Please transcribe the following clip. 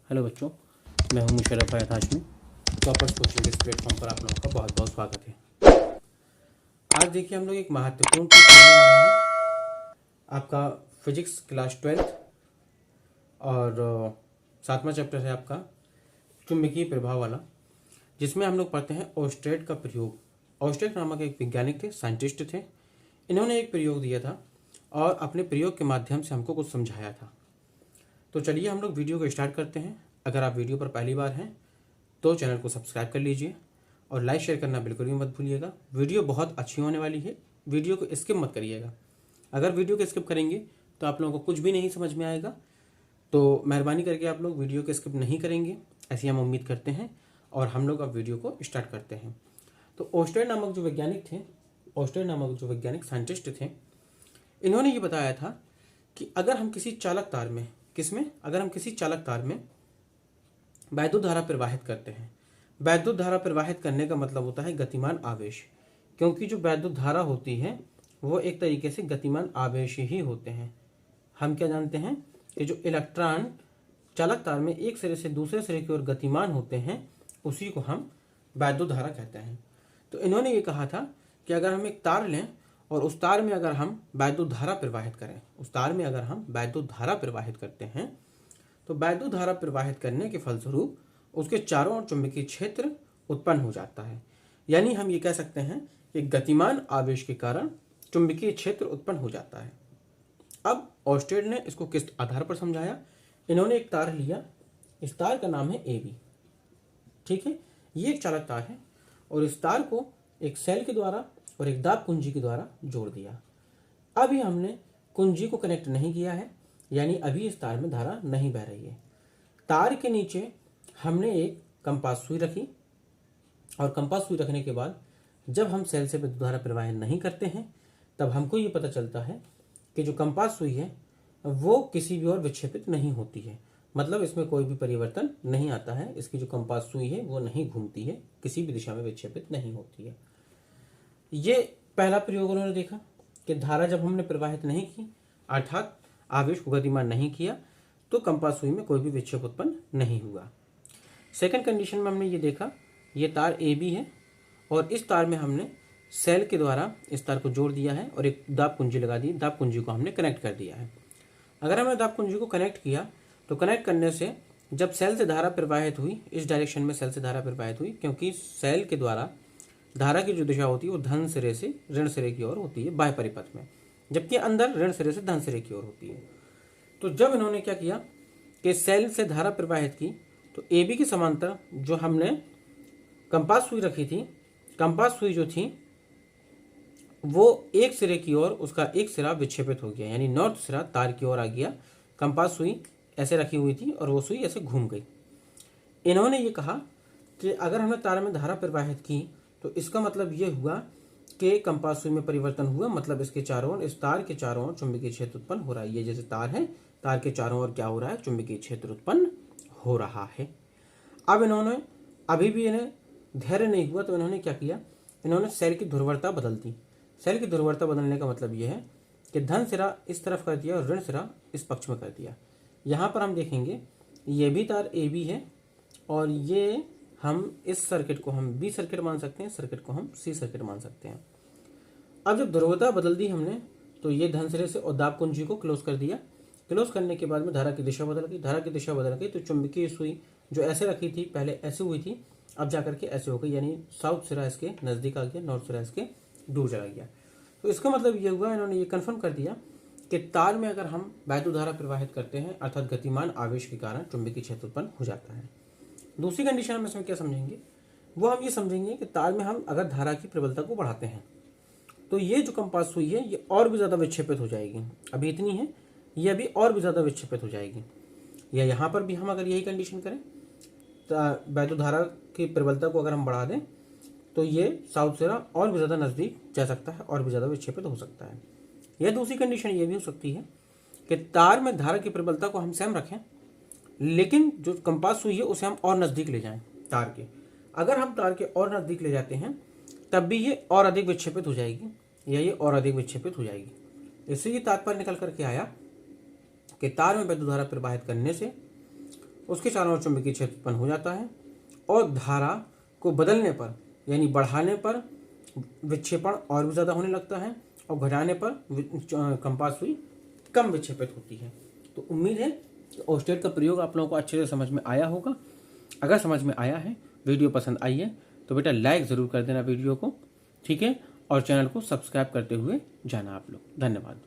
Hello बच्चों, मैं हूं मुशर्रफ फैयाज हाशमी। टॉपर्स कोचिंग इस प्लेटफॉर्म पर आप लोगों का बहुत बहुत स्वागत है। आज देखिए हम लोग एक महत्वपूर्ण चीज़ पढ़ने जा रहे हैं। आपका फिजिक्स क्लास 12th और सातवां चैप्टर है आपका चुंबकीय प्रभाव वाला, जिसमें हम लोग पढ़ते हैं ओर्स्टेड का प्रयोग। ओर्स्टेड नामक एक वैज्ञानिक थे, साइंटिस्ट थे। इन्होंने एक प्रयोग दिया था और अपने प्रयोग के माध्यम से हमको कुछ समझाया था। तो चलिए हम लोग वीडियो को स्टार्ट करते हैं। अगर आप वीडियो पर पहली बार हैं तो चैनल को सब्सक्राइब कर लीजिए और लाइक शेयर करना बिल्कुल भी मत भूलिएगा। वीडियो बहुत अच्छी होने वाली है, वीडियो को स्किप मत करिएगा। अगर वीडियो को स्किप करेंगे तो आप लोगों को कुछ भी नहीं समझ में आएगा। तो मेहरबानी करके आप लोग वीडियो को स्किप नहीं करेंगे, ऐसी हम उम्मीद करते हैं। और हम लोग अब वीडियो को स्टार्ट करते हैं। तो ओर्स्टेड नामक जो वैज्ञानिक थे, ओर्स्टेड नामक जो वैज्ञानिक साइंटिस्ट थे, इन्होंने ये बताया था कि अगर हम किसी चालक तार में अगर हम किसी चालक तार में वैद्युत धारा प्रवाहित करते हैं। वैद्युत धारा प्रवाहित करने का मतलब होता है गतिमान आवेश, क्योंकि जो वैद्युत धारा होती है वो एक तरीके से गतिमान आवेश ही होते हैं। हम क्या जानते हैं कि जो इलेक्ट्रॉन चालक तार में एक सिरे से दूसरे सिरे की ओर गतिमान होते हैं, उसी को हम वैद्युत धारा कहते हैं। तो इन्होंने ये कहा था कि अगर हम एक तार लें और उस तार में अगर हम वैद्युत धारा प्रवाहित करें, उस तार में अगर हम वैद्युत धारा प्रवाहित करते हैं, तो वैद्युत धारा प्रवाहित करने के फलस्वरूप उसके चारों ओर चुंबकीय क्षेत्र उत्पन्न हो जाता है। यानी हम ये कह सकते हैं कि गतिमान आवेश के कारण चुंबकीय क्षेत्र उत्पन्न हो जाता है। अब ओर्स्टेड ने इसको किस आधार पर समझाया? इन्होंने एक तार लिया, इस तार का नाम है AB। ठीक है, ये एक चालक तार है और इस तार को एक सेल के द्वारा और एक दाब कुंजी के द्वारा जोड़ दिया। अभी हमने कुंजी को कनेक्ट नहीं किया है, यानी अभी इस तार में धारा नहीं बह रही है। तार के नीचे हमने एक कंपास सुई रखी और कंपास सुई रखने के बाद जब हम सेल से विद्युत धारा प्रवाहित नहीं करते हैं, तब हमको ये पता चलता है कि जो कंपास सुई है वो किसी भी ओर विक्षेपित नहीं होती है। मतलब इसमें कोई भी परिवर्तन नहीं आता है। इसकी जो कंपास सुई है वो नहीं घूमती है, किसी भी दिशा में विक्षेपित नहीं होती है। ये पहला प्रयोग उन्होंने देखा कि धारा जब हमने प्रवाहित नहीं की, अर्थात आवेश को गतिमान नहीं किया, तो कंपास सुई में कोई भी विक्षेप उत्पन्न नहीं हुआ। सेकंड कंडीशन में हमने ये देखा, ये तार AB है और इस तार में हमने सेल के द्वारा इस तार को जोड़ दिया है और एक दाब कुंजी लगा दी। दाब कुंजी को हमने कनेक्ट कर दिया है। अगर हमने दाब कुंजी को कनेक्ट किया तो कनेक्ट करने से जब सेल से धारा प्रवाहित हुई, इस डायरेक्शन में सेल से धारा प्रवाहित हुई, क्योंकि सेल के द्वारा धारा की जो दिशा होती है वो धन सिरे से ऋण सिरे की ओर होती है बाह्य परिपथ में, जबकि अंदर ऋण सिरे से धन सिरे की ओर होती है। तो जब इन्होंने क्या किया कि सेल से धारा प्रवाहित की, तो AB के समांतर जो हमने कंपास सुई रखी थी, कंपास सुई जो थी वो एक सिरे की ओर, उसका एक सिरा विक्षेपित हो गया, यानी नॉर्थ सिरा तार की ओर आ गया। कंपास सुई ऐसे रखी हुई थी और वो सुई ऐसे घूम गई। इन्होंने ये कहा कि अगर हमने तार में धारा प्रवाहित की तो इसका मतलब ये हुआ कि कंपास सुई में परिवर्तन हुआ, मतलब इसके चारों ओर, इस तार के चारों ओर चुंबकीय क्षेत्र उत्पन्न हो रहा है। ये जैसे तार है, तार के चारों ओर क्या हो रहा है? चुंबकीय क्षेत्र उत्पन्न हो रहा है। अब इन्होंने, अभी भी इन्हें धैर्य नहीं हुआ, तो इन्होंने क्या किया? इन्होंने सेल की ध्रुवता बदल दी। सेल की ध्रुवता बदलने का मतलब यह है कि धन सिरा इस तरफ कर दिया और ऋण सिरा इस पक्ष में कर दिया। यहाँ पर हम देखेंगे ये भी तार AB है और ये हम इस सर्किट को हम B सर्किट मान सकते हैं, सर्किट को हम C सर्किट मान सकते हैं। अब जब ध्रुवता बदल दी हमने, तो ये धन सिरे से और दाब कुंजी को क्लोज कर दिया। क्लोज करने के बाद में धारा की दिशा बदल गई। धारा की दिशा बदल गई तो चुंबकीय सुई जो ऐसे रखी थी, पहले ऐसे हुई थी, अब जाकर के ऐसे हो गई, यानी साउथ सिरा इसके नज़दीक आ गया, नॉर्थ सिरा इसके दूर चला गया। तो इसका मतलब ये हुआ, इन्होंने ये कन्फर्म कर दिया कि तार में अगर हम वैद्युत धारा प्रवाहित करते हैं, अर्थात गतिमान आवेश के कारण चुंबकीय क्षेत्र उत्पन्न हो जाता है। दूसरी कंडीशन हम इसमें क्या समझेंगे? वो हम ये समझेंगे कि तार में हम अगर धारा की प्रबलता को बढ़ाते हैं तो ये जो कंपास सुई है ये और भी ज़्यादा विक्षेपित हो जाएगी। अभी इतनी है, ये अभी और भी ज़्यादा विक्षेपित हो जाएगी। या यहाँ पर भी हम अगर यही कंडीशन करें, तो वैद्युत धारा की प्रबलता को अगर हम बढ़ा दें तो ये साउथ सिरा और भी ज़्यादा नज़दीक जा सकता है और भी ज़्यादा विक्षेपित हो सकता है। या दूसरी कंडीशन ये भी हो सकती है कि तार में धारा की प्रबलता को हम सेम रखें, लेकिन जो कंपास सुई है उसे हम और नज़दीक ले जाएं तार के। अगर हम तार के और नज़दीक ले जाते हैं तब भी ये और अधिक विक्षेपित हो जाएगी, या ये और अधिक विक्षेपित हो जाएगी। इससे ये तात्पर्य निकल करके आया कि तार में विद्युत धारा प्रवाहित करने से उसके चारों ओर चुंबकीय क्षेत्र उत्पन्न हो जाता है और धारा को बदलने पर यानी बढ़ाने पर विक्षेपण और भी ज़्यादा होने लगता है और घटाने पर कंपास सुई कम विक्षेपित होती है। तो उम्मीद है कि ओस्टेट का प्रयोग आप लोगों को अच्छे से समझ में आया होगा। अगर समझ में आया है, वीडियो पसंद आई है तो बेटा लाइक ज़रूर कर देना वीडियो को, ठीक है, और चैनल को सब्सक्राइब करते हुए जाना आप लोग। धन्यवाद।